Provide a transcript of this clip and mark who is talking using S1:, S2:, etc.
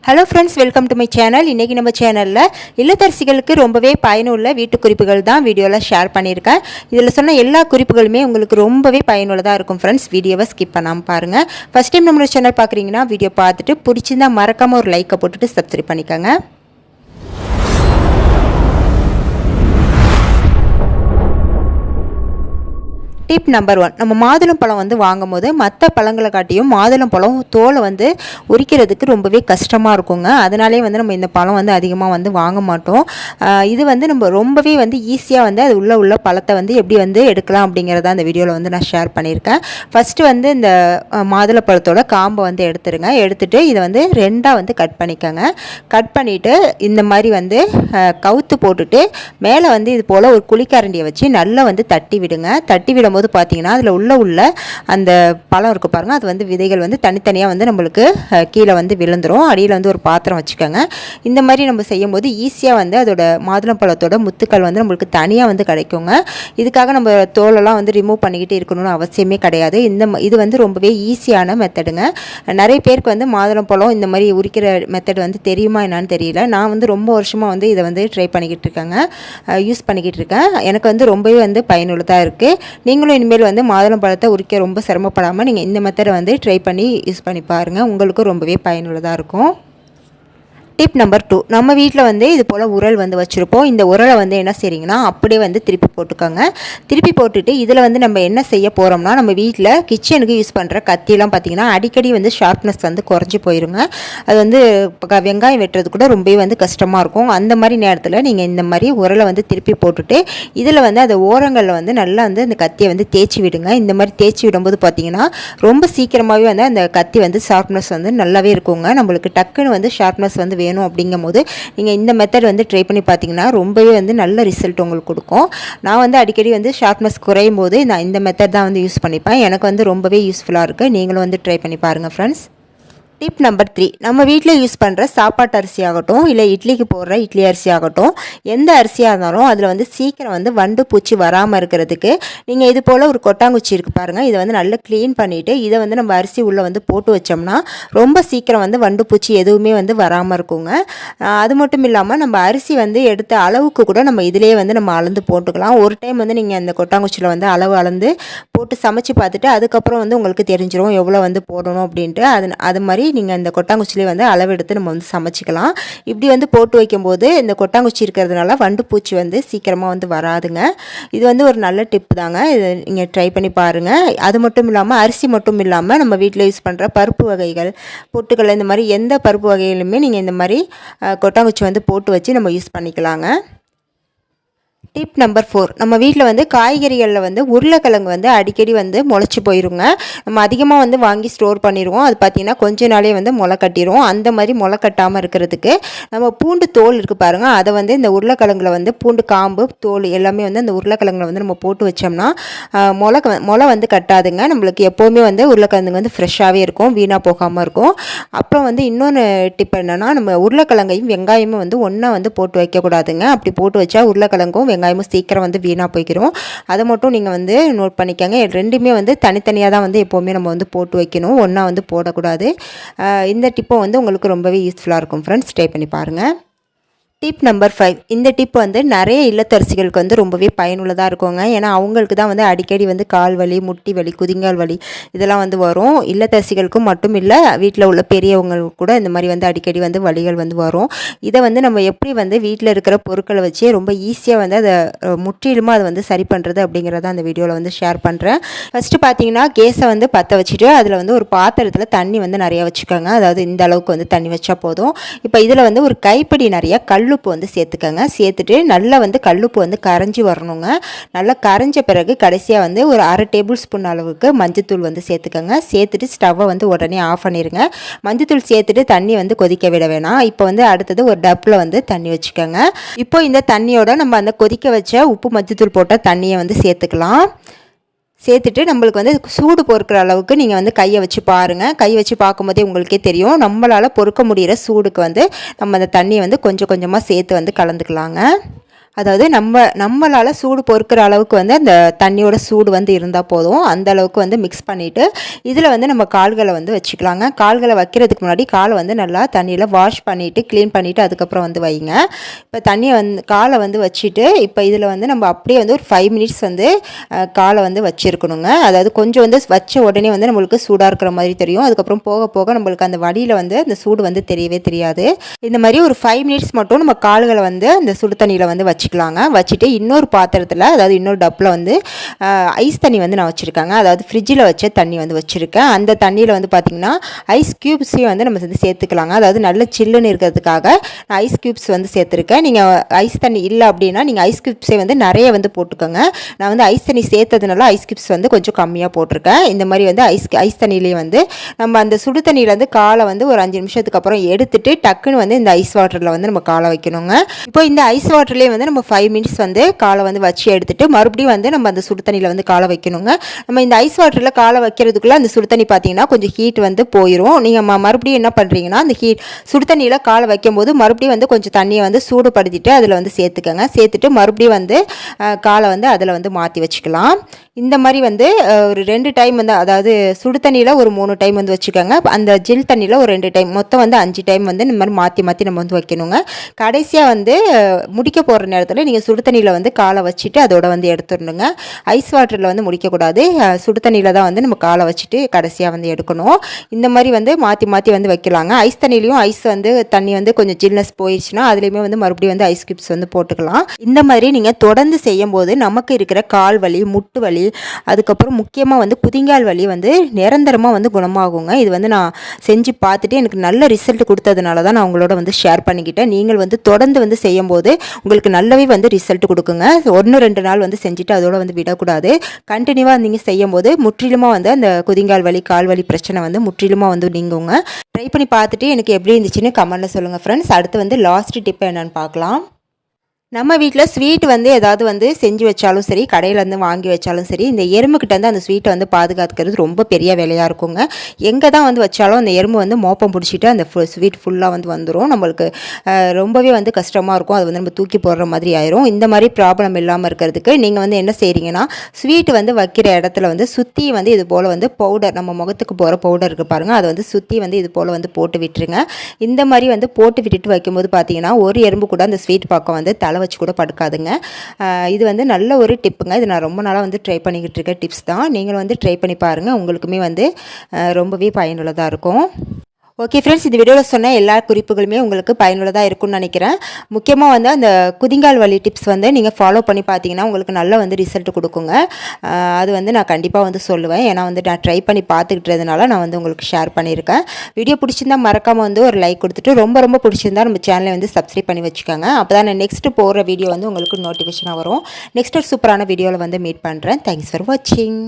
S1: Hello friends, welcome to my channel. இன்றைக்கி நம்ம சேனலில் இல்லத்தரசிகளுக்கு ரொம்பவே பயனுள்ள வீட்டு குறிப்புகள் தான் வீடியோவில் ஷேர் பண்ணியிருக்கேன். இதில் சொன்ன எல்லா குறிப்புகளுமே உங்களுக்கு ரொம்பவே பயனுள்ளதாக இருக்கும் ஃப்ரெண்ட்ஸ். வீடியோவை ஸ்கிப் பண்ணாமல் பாருங்கள். ஃபஸ்ட் டைம் நம்மளோட சேனல் பார்க்குறீங்கன்னா வீடியோ பார்த்துட்டு பிடிச்சிருந்தால் மறக்காமல் ஒரு லைக்கை போட்டுட்டு சப்ஸ்கிரைப் பண்ணிக்கோங்க. டிப் நம்பர் 1, நம்ம மாதுளம் பழம் வாங்கும் போது மற்ற பழங்களை காட்டியும் மாதுளம் பழம் தோலை உரிக்கிறதுக்கு ரொம்பவே கஷ்டமாக இருக்குங்க. அதனாலே நம்ம இந்த பழம் அதிகமாக வாங்க மாட்டோம். இது நம்ம ரொம்பவே ஈஸியாக அது உள்ள பழத்தை எப்படி எடுக்கலாம் அப்படிங்கிறத அந்த வீடியோவில் நான் ஷேர் பண்ணியிருக்கேன். ஃபஸ்ட்டு இந்த மாதுளை பழத்தோட காம்பை எடுத்துருங்க. எடுத்துகிட்டு இதை ரெண்டாக கட் பண்ணிக்கோங்க. கட் பண்ணிவிட்டு இந்த மாதிரி கவுத்து போட்டுட்டு மேலே இது போல் ஒரு குழிக்கரண்டியை வச்சு நல்லா தட்டி விடுங்க. தட்டி விடும்போது பார்த்தீங்கன்னா அதில் உள்ள அந்த பழம் இருக்குது பாருங்கள், அது விதைகள் தனித்தனியாக நம்மளுக்கு கீழே விழுந்துடும். அடியில் ஒரு பாத்திரம் வச்சுக்கோங்க. இந்த மாதிரி நம்ம செய்யும்போது ஈஸியாக அதோட மாதுளம் பழத்தோட முத்துக்கள் நம்மளுக்கு தனியாக கிடைக்குங்க. இதுக்காக நம்ம தோலெல்லாம் ரிமூவ் பண்ணிக்கிட்டு இருக்கணும்னு அவசியமே கிடையாது. இது ரொம்பவே ஈஸியான மெத்தடுங்க. நிறைய பேருக்கு மாதுளம் பழம் இந்த மாதிரி உரிக்கிற மெத்தட் தெரியுமா என்னான்னு தெரியல. நான் ரொம்ப வருஷமாக இதை ட்ரை பண்ணிக்கிட்டு இருக்கேங்க, யூஸ் பண்ணிக்கிட்டு இருக்கேன். எனக்கு ரொம்பவே பயனுள்ளதாக இருக்குது. நீங்களும் இனிமேல் மாதுளம் பழத்தை உரிக்க ரொம்ப சிரமப்படாமல் நீங்கள் இந்த மெத்தடை ட்ரை பண்ணி யூஸ் பண்ணி பாருங்கள். உங்களுக்கும் ரொம்பவே பயனுள்ளதாக இருக்கும். டிப் நம்பர் 2, நம்ம வீட்டில் இது போல் உரல் வச்சுருப்போம். இந்த உரலை என்ன செய்றீங்கன்னா அப்படியே திருப்பி போட்டுக்கோங்க. திருப்பி போட்டுட்டு இதில் நம்ம என்ன செய்ய போகிறோம்னா, நம்ம வீட்டில் கிச்சனுக்கு யூஸ் பண்ணுற கத்தியெல்லாம் பார்த்திங்கன்னா அடிக்கடி ஷார்ப்னஸ் குறைஞ்சி போயிருங்க. அது வெங்காயம் வெட்டுறது கூட ரொம்பவே கஷ்டமாக இருக்கும். அந்த மாதிரி நேரத்தில் நீங்கள் இந்த மாதிரி உரலை திருப்பி போட்டுட்டு இதில் அந்த ஓரங்களில் நல்லா அந்த கத்தியை தேய்ச்சி விடுங்க. இந்த மாதிரி தேய்ச்சி விடும்போது பார்த்திங்கன்னா ரொம்ப சீக்கிரமாகவே அந்த கத்தி ஷார்ப்னஸ் நல்லாவே இருக்குங்க. நம்மளுக்கு டக்குன்னு ஷார்ப்னஸ் வேணும் அப்படிங்கும் போது நீங்கள் இந்த மெத்தட் ட்ரை பண்ணி பார்த்தீங்கன்னா ரொம்பவே நல்ல ரிசல்ட் உங்களுக்கு கொடுக்கும். நான் அடிக்கடி ஷார்ப்னஸ் குறையும் போது நான் இந்த மெத்தட் தான் யூஸ் பண்ணிப்பேன். எனக்கு ரொம்பவே யூஸ்ஃபுல்லாக இருக்குது. நீங்களும் ட்ரை பண்ணி பாருங்கள் ஃப்ரெண்ட்ஸ். டிப் நம்பர் 3, நம்ம வீட்டில் யூஸ் பண்ணுற சாப்பாட்டு அரிசி ஆகட்டும், இல்லை இட்லிக்கு போடுற இட்லி அரிசி ஆகட்டும், எந்த அரிசியாக இருந்தாலும் அதில் சீக்கிரம் வண்டு பூச்சி வராமல் இருக்கிறதுக்கு நீங்கள் இது போல் ஒரு கொட்டாங்குச்சி இருக்குது பாருங்கள், இதை நல்லா க்ளீன் பண்ணிவிட்டு இதை நம்ம அரிசி உள்ளே போட்டு வச்சோம்னா ரொம்ப சீக்கிரம் வண்டு பூச்சி எதுவுமே வராமல் இருக்குங்க. அது மட்டும் இல்லாமல் நம்ம அரிசி எடுத்த அளவுக்கு கூட நம்ம இதிலே நம்ம அளந்து போட்டுக்கலாம். ஒரு டைம் நீங்கள் அந்த கொட்டாங்குச்சியில் அளவு அளந்து போட்டு சமைச்சு பார்த்துட்டு அதுக்கப்புறம் உங்களுக்கு தெரிஞ்சிடும் எவ்வளோ போடணும் அப்படின்ட்டு. அது மாதிரி நீங்கள் இந்த கொட்டாங்குச்சிலே அளவெடுத்து நம்ம சமைச்சிக்கலாம். இப்படி போட்டு வைக்கும்போது இந்த கொட்டாங்குச்சி இருக்கிறதுனால வண்டு பூச்சி சீக்கிரமாக வராதுங்க. இது ஒரு நல்ல டிப் தாங்க. இதை நீங்கள் ட்ரை பண்ணி பாருங்கள். அது மட்டும் இல்லாமல் அரிசி மட்டும் இல்லாமல் நம்ம வீட்டில் யூஸ் பண்ணுற பருப்பு வகைகள், பொட்டுக்கடலை, இந்த மாதிரி எந்த பருப்பு வகையிலுமே நீங்கள் இந்த மாதிரி கொட்டாங்குச்சி போட்டு வச்சு நம்ம யூஸ் பண்ணிக்கலாங்க. டிப் நம்பர் 4, நம்ம வீட்டில் காய்கறிகளில் உருளைக்கிழங்கு அடிக்கடி முளைச்சி போயிருங்க. நம்ம அதிகமாக வாங்கி ஸ்டோர் பண்ணிடுவோம். அது பார்த்திங்கன்னா கொஞ்ச நாளே முளை கட்டிடும். அந்த மாதிரி முளை கட்டாமல் இருக்கிறதுக்கு நம்ம பூண்டு தோல் இருக்குது பாருங்கள், அதை இந்த உருளைக்கிழங்குல பூண்டு காம்பு தோல் எல்லாமே அந்த உருளைக்கிழங்குல நம்ம போட்டு வச்சோம்னா முளை கட்டாதுங்க. நம்மளுக்கு எப்போவுமே உருளைக்கிழங்கு ஃப்ரெஷ்ஷாகவே இருக்கும், வீணாக போகாமல் இருக்கும். அப்புறம் இன்னொன்று டிப் என்னென்னா, நம்ம உருளைக்கிழங்கையும் வெங்காயமும் ஒன்றா போட்டு வைக்கக்கூடாதுங்க. அப்படி போட்டு வச்சா உருளைக்கிழங்கும் வெங்காயமும் சீக்கிரம் வீணாக போய்க்கிறோம். அதை மட்டும் நீங்கள் நோட் பண்ணிக்கோங்க. ரெண்டுமே தனித்தனியாக தான் எப்போவுமே நம்ம போட்டு வைக்கணும், ஒன்றா போடக்கூடாது. இந்த டிப்பை உங்களுக்கு ரொம்பவே யூஸ்ஃபுல்லாக இருக்கும் ஃப்ரெண்ட்ஸ். ட்ரை பண்ணி பாருங்கள். டிப் நம்பர் 5, இந்த டிப் நிறைய இல்லத்தரசிகளுக்கு ரொம்பவே பயனுள்ளதாக இருக்குங்க. ஏன்னா அவங்களுக்கு தான் அடிக்கடி கால் வலி, முட்டி வலி, குதிங்கால் வலி இதெல்லாம் வரும். இல்லத்தரசிகளுக்கும் மட்டும் இல்லை, வீட்டில் உள்ள பெரியவங்களுக்கு கூட இந்த மாதிரி அடிக்கடி வலிகள் வரும். இதை நம்ம எப்படி வீட்டில் இருக்கிற பொருட்களை வச்சு ரொம்ப ஈஸியாக அதை முற்றிலுமாக அதை சரி பண்ணுறது அப்படிங்கிறத அந்த வீடியோவில் ஷேர் பண்ணுறேன். ஃபஸ்ட்டு பார்த்தீங்கன்னா கேஸை பற்ற வச்சுட்டு அதில் ஒரு பாத்திரத்தில் தண்ணி நிறையா வச்சுக்கோங்க. அதாவது இந்த அளவுக்கு தண்ணி வச்சா போதும். இப்போ இதில் ஒரு கைப்பிடி நிறையா கல்லுப்பு சேர்த்துக்கோங்க. சேர்த்துட்டு நல்லா கல்லுப்பு கரைஞ்சி வரணுங்க. நல்லா கரைஞ்ச பிறகு கடைசியாக ஒரு அரை டேபிள் ஸ்பூன் அளவுக்கு மஞ்சத்தூள் சேர்த்துக்கோங்க. சேர்த்துட்டு ஸ்டவ்வை உடனே ஆஃப் பண்ணிடுங்க. மஞ்சத்தூள் சேர்த்துட்டு தண்ணி கொதிக்க விட வேணாம். இப்போ அடுத்தது ஒரு டப்பில் தண்ணி வச்சுக்கோங்க. இப்போ இந்த தண்ணியோட நம்ம அந்த கொதிக்க வச்ச உப்பு மஞ்சத்தூள் போட்ட தண்ணியை சேர்த்துக்கலாம். சேர்த்துட்டு நம்மளுக்கு சூடு பொறுக்கிற அளவுக்கு நீங்கள் கையை வச்சு பாருங்கள். கை வச்சு பார்க்கும்போதே உங்களுக்கே தெரியும், நம்மளால் பொறுக்க முடிகிற சூடுக்கு நம்ம அந்த தண்ணியை கொஞ்சம் கொஞ்சமாக சேர்த்து கலந்துக்கலாங்க. அதாவது நம்மளால் சூடு பொறுக்கிற அளவுக்கு வந்து அந்த தண்ணியோட சூடு வந்து இருந்தால் போதும். அந்த அளவுக்கு வந்து மிக்ஸ் பண்ணிவிட்டு இதில் வந்து நம்ம கால்களை வந்து வச்சுக்கலாங்க. கால்களை வைக்கிறதுக்கு முன்னாடி காலை வந்து நல்லா தண்ணியில் வாஷ் பண்ணிவிட்டு க்ளீன் பண்ணிவிட்டு அதுக்கப்புறம் வந்து வைங்க. இப்போ தண்ணியை வந்து காலை வந்து வச்சுட்டு இப்போ இதில் வந்து நம்ம அப்படியே வந்து ஒரு 5 மினிட்ஸ் வந்து காலை வந்து வச்சுருக்கணுங்க. அதாவது கொஞ்சம் வந்து வச்ச உடனே வந்து நம்மளுக்கு சூடாக இருக்கிற மாதிரி தெரியும். அதுக்கப்புறம் போக போக நம்மளுக்கு அந்த வடியில் வந்து அந்த சூடு வந்து தெரியவே தெரியாது. இந்த மாதிரி ஒரு 5 மினிட்ஸ் மட்டும் நம்ம கால்களை வந்து அந்த சுடு தண்ணியில் வந்து வச்சுக்கலாங்க. வச்சுட்டு இன்னொரு பாத்திரத்தில், அதாவது இன்னொரு டப்பில் வந்து ஐஸ் தண்ணி வந்து நான் வச்சுருக்கேங்க. அதாவது ஃப்ரிட்ஜில் வச்ச தண்ணி வந்து வச்சுருக்கேன். அந்த தண்ணியில் வந்து பார்த்திங்கன்னா ஐஸ் க்யூப்ஸையும் வந்து நம்ம வந்து சேர்த்துக்கலாங்க. அதாவது நல்ல சில்லுன்னு இருக்கிறதுக்காக நான் ஐஸ் க்யூப்ஸ் வந்து சேர்த்துருக்கேன். நீங்கள் ஐஸ் தண்ணி இல்லை அப்படின்னா நீங்கள் ஐஸ் க்யூப்ஸை வந்து நிறைய வந்து போட்டுக்கோங்க. நான் வந்து ஐஸ் தண்ணி சேர்த்ததுனால ஐஸ் க்யூப்ஸ் வந்து கொஞ்சம் கம்மியாக போட்டிருக்கேன். இந்த மாதிரி வந்து ஐஸ் தண்ணியிலே வந்து நம்ம அந்த சுடு தண்ணியிலேருந்து காலை வந்து ஒரு 5 நிமிஷத்துக்கு அப்புறம் எடுத்துட்டு டக்குன்னு வந்து இந்த ஐஸ் வாட்டரில் வந்து நம்ம காலை வைக்கணுங்க. இப்போ இந்த ஐஸ் வாட்டர்லேயே வந்து நம்ம 5 மினிட்ஸ் வந்து காலை வந்து வச்சு எடுத்துட்டு மறுபடியும் வந்து நம்ம அந்த சுடு தண்ணியில் வந்து காலை வைக்கணுங்க. நம்ம இந்த ஐஸ் வாட்டரில் காலை வைக்கிறதுக்குள்ளே அந்த சுடு தண்ணி பார்த்தீங்கன்னா கொஞ்சம் ஹீட் வந்து போயிடும். நீங்கள் மறுபடியும் என்ன பண்ணுறீங்கன்னா அந்த சுடு தண்ணியில் காலை வைக்கும்போது மறுபடியும் வந்து கொஞ்சம் தண்ணியை வந்து சூடுபடுத்திட்டு அதில் வந்து சேர்த்துக்கங்க. சேர்த்துட்டு மறுபடியும் வந்து காலை வந்து அதில் வந்து மாற்றி வச்சுக்கலாம். இந்த மாதிரி வந்து ஒரு 2 டைம் வந்து, அதாவது சுடு தண்ணியில் ஒரு 3 டைம் வந்து வச்சுக்கோங்க. அந்த ஜில் தண்ணியில் ஒரு 2 டைம், மொத்தம் வந்து 5 டைம் வந்து இந்த மாதிரி மாற்றி மாற்றி நம்ம வந்து வைக்கணுங்க. கடைசியாக வந்து முடிக்க போகிற நேரத்தில் நீங்கள் சுடு தண்ணியில் வந்து காலை வச்சுட்டு அதோட வந்து எடுத்துடணுங்க. ஐஸ் வாட்டரில் வந்து முடிக்கக்கூடாது. சுடு தண்ணியில் தான் வந்து நம்ம காலை வச்சுட்டு கடைசியாக வந்து எடுக்கணும். இந்த மாதிரி வந்து மாற்றி மாற்றி வந்து வைக்கலாங்க. ஐஸ் தண்ணிலையும் தண்ணி வந்து கொஞ்சம் ஜில்னஸ் போயிடுச்சுன்னா அதுலேயுமே வந்து மறுபடியும் வந்து ஐஸ் கியூப்ஸ் வந்து போட்டுக்கலாம். இந்த மாதிரி நீங்கள் தொடர்ந்து செய்யும் போது நமக்கு இருக்கிற கால் வலி, முட்டு வலி, அதுக்கப்புறம் முக்கியமாக வந்து குதிங்கால் வலி வந்து நிரந்தரமாக வந்து குணமாகுங்க. இது வந்து நான் செஞ்சு பார்த்துட்டு எனக்கு நல்ல ரிசல்ட் கொடுத்ததுனால தான் நான் உங்களோட வந்து ஷேர் பண்ணிக்கிட்டேன். நீங்கள் வந்து தொடர்ந்து வந்து செய்யும்போது உங்களுக்கு நல்லாவே வந்து ரிசல்ட் கொடுக்குங்க. 1-2 நாள் வந்து செஞ்சுட்டு அதோட வந்து விடக்கூடாது. கண்டினியூவாக நீங்கள் செய்யும்போது முற்றிலுமாக வந்து அந்த குதிங்கால் வலி, கால் வலி பிரச்சனை வந்து முற்றிலுமாக வந்து நீங்குங்க. ட்ரை பண்ணி பார்த்துட்டு எனக்கு எப்படி இருந்துச்சுன்னு கமெண்ட்டில் சொல்லுங்கள் ஃப்ரெண்ட்ஸ். அடுத்து வந்து லாஸ்ட் டிப் என்னென்னு பார்க்கலாம். நம்ம வீட்டில் ஸ்வீட் வந்து ஏதாவது வந்து செஞ்சு வச்சாலும் சரி, கடையிலேருந்து வாங்கி வச்சாலும் சரி, இந்த எறும்புக்கிட்டேருந்து அந்த ஸ்வீட்டை வந்து பாதுகாக்கிறது ரொம்ப பெரிய வேலையாக இருக்குங்க. எங்கே தான் வந்து வச்சாலும் அந்த எறும்பு வந்து மோப்பம் பிடிச்சிட்டு அந்த ஸ்வீட் ஃபுல்லாக வந்து வந்துடும். நம்மளுக்கு ரொம்பவே வந்து கஷ்டமாக இருக்கும். அது வந்து நம்ம தூக்கி போடுற மாதிரி ஆயிரும். இந்த மாதிரி ப்ராப்ளம் இல்லாமல் இருக்கிறதுக்கு நீங்கள் வந்து என்ன செய்கிறீங்கன்னா, ஸ்வீட் வந்து வைக்கிற இடத்துல வந்து சுற்றி வந்து இது போல் வந்து பவுடர், நம்ம முகத்துக்கு போகிற பவுடர் இருக்குது பாருங்கள், அதை வந்து சுற்றி வந்து இது போல் வந்து போட்டு விட்டுருங்க. இந்த மாதிரி வந்து போட்டு விட்டுட்டு வைக்கும்போது பார்த்தீங்கன்னா ஒரு எறும்பு கூட அந்த ஸ்வீட் பக்கம் வந்து தலை வச்சு கூட படுக்காதுங்க. இது வந்து நல்ல ஒரு டிப்புங்க. இது நான் ரொம்ப நாளாக வந்து ட்ரை பண்ணிக்கிட்டு இருக்க டிப்ஸ் தான். நீங்களும் வந்து ட்ரை பண்ணி பாருங்கள். உங்களுக்குமே வந்து ரொம்பவே பயனுள்ளதாக இருக்கும். ஓகே ஃப்ரெண்ட்ஸ், இந்த வீடியோவில் சொன்ன எல்லா குறிப்புகளுமே உங்களுக்கு பயனுள்ளதாக இருக்கும்னு நினைக்கிறேன். முக்கியமாக வந்து அந்த குதிங்கால் வலி டிப்ஸ் வந்து நீங்கள் ஃபாலோ பண்ணி பார்த்தீங்கன்னா உங்களுக்கு நல்ல வந்து ரிசல்ட் கொடுக்குங்க. அது வந்து நான் கண்டிப்பாக வந்து சொல்லுவேன். ஏன்னா வந்து நான் ட்ரை பண்ணி பார்த்துக்கிட்டதுனால நான் வந்து உங்களுக்கு ஷேர் பண்ணியிருக்கேன். வீடியோ பிடிச்சிருந்தா மறக்காமல் வந்து ஒரு லைக் கொடுத்துட்டு, ரொம்ப ரொம்ப பிடிச்சிருந்தா நம்ம சேனலை வந்து சப்ஸ்கிரைப் பண்ணி வச்சுக்கோங்க. அப்போ தான் நான் நெக்ஸ்ட்டு போகிற வீடியோ வந்து உங்களுக்கு நோட்டிஃபிகேஷனாக வரும். நெக்ஸ்ட் ஒரு சூப்பரான வீடியோவில் வந்து மீட் பண்ணுறேன். தேங்க்ஸ் ஃபார் வாட்சிங்.